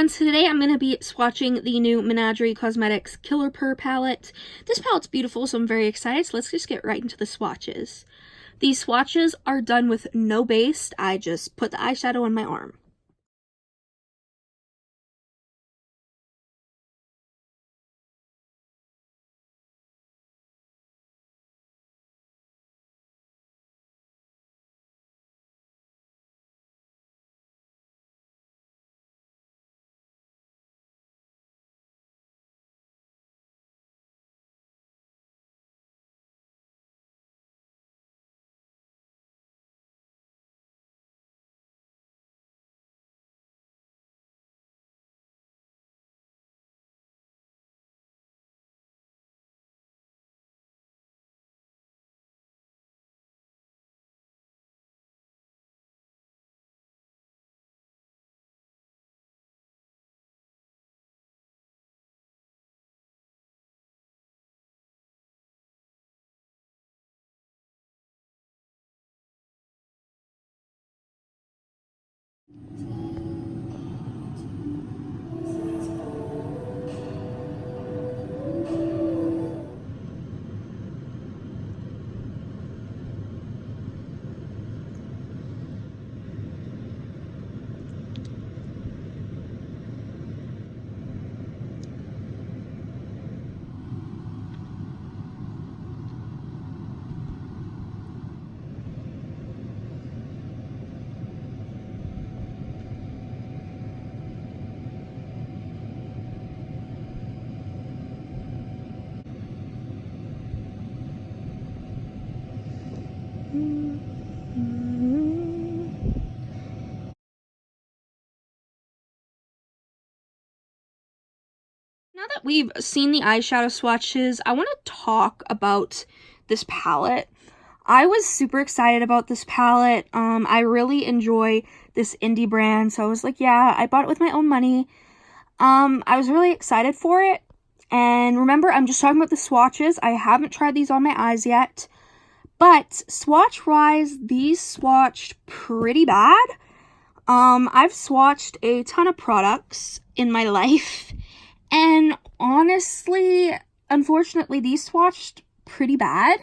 Today I'm going to be swatching the new Menagerie Cosmetics Killer PURR palette. This palette's beautiful, so I'm very excited, so let's just get right into the swatches. These swatches are done with no base. I just put the eyeshadow on my arm. Now that we've seen the eyeshadow swatches, I want to talk about this palette. I was super excited about this palette. I really enjoy this indie brand, so I was like, yeah, I bought it with my own money. I was really excited for it. And remember, I'm just talking about the swatches. I haven't tried these on my eyes yet. But swatch-wise, these swatched pretty bad. I've swatched a ton of products in my life. And honestly, unfortunately, these swatched pretty bad.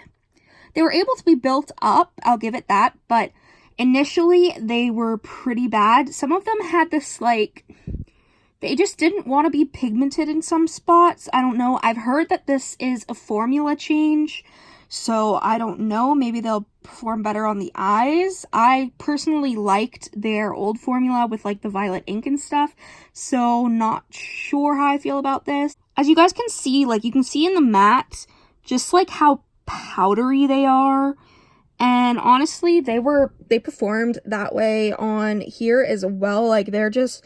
They were able to be built up, I'll give it that, but initially they were pretty bad. Some of them had this, like, they just didn't want to be pigmented in some spots. I don't know. I've heard that this is a formula change, so I don't know. Maybe they'll perform better on the eyes. I personally liked their old formula with like the violet ink and stuff, so not sure how I feel about this. As you guys can see, like you can see in the matte, just like how powdery they are. And honestly, they performed that way on here as well. Like they're just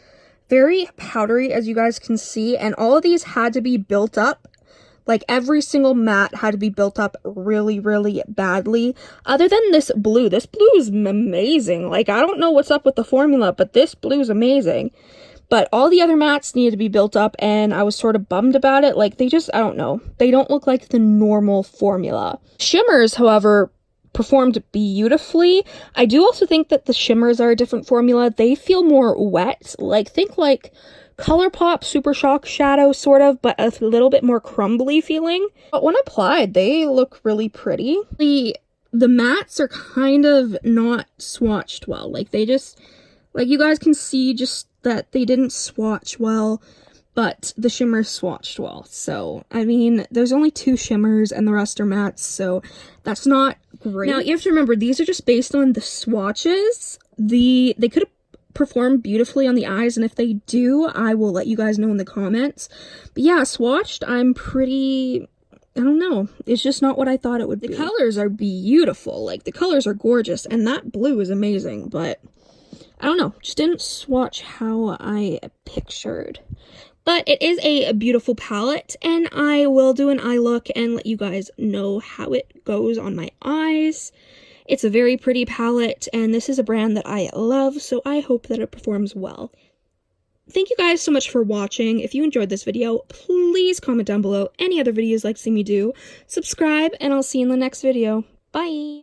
very powdery, as you guys can see, and all of these had to be built up. Like, every single matte had to be built up really, really badly. Other than this blue. This blue is amazing. Like, I don't know what's up with the formula, but this blue is amazing. But all the other mattes needed to be built up, and I was sort of bummed about it. Like, they just, I don't know. They don't look like the normal formula. Shimmers, however, performed beautifully. I do also think that the shimmers are a different formula. They feel more wet. Like, think like ColourPop Super Shock Shadow, sort of, but a little bit more crumbly feeling. But when applied, they look really pretty. The mattes are kind of not swatched well. Like, they just, like, you guys can see just that they didn't swatch well, but the shimmers swatched well. So, I mean, there's only 2 shimmers and the rest are mattes, so that's not great. Now, you have to remember, these are just based on the swatches. They could have perform beautifully on the eyes, and if they do, I will let you guys know in the comments. But yeah, swatched, I'm pretty, I don't know, it's just not what I thought it would be. The colors are beautiful, like the colors are gorgeous, and that blue is amazing, but I don't know, just didn't swatch how I pictured. But it is a beautiful palette, and I will do an eye look and let you guys know how it goes on my eyes. It's a very pretty palette, and this is a brand that I love, so I hope that it performs well. Thank you guys so much for watching. If you enjoyed this video, please comment down below any other videos you'd like to see me do. Subscribe, and I'll see you in the next video. Bye!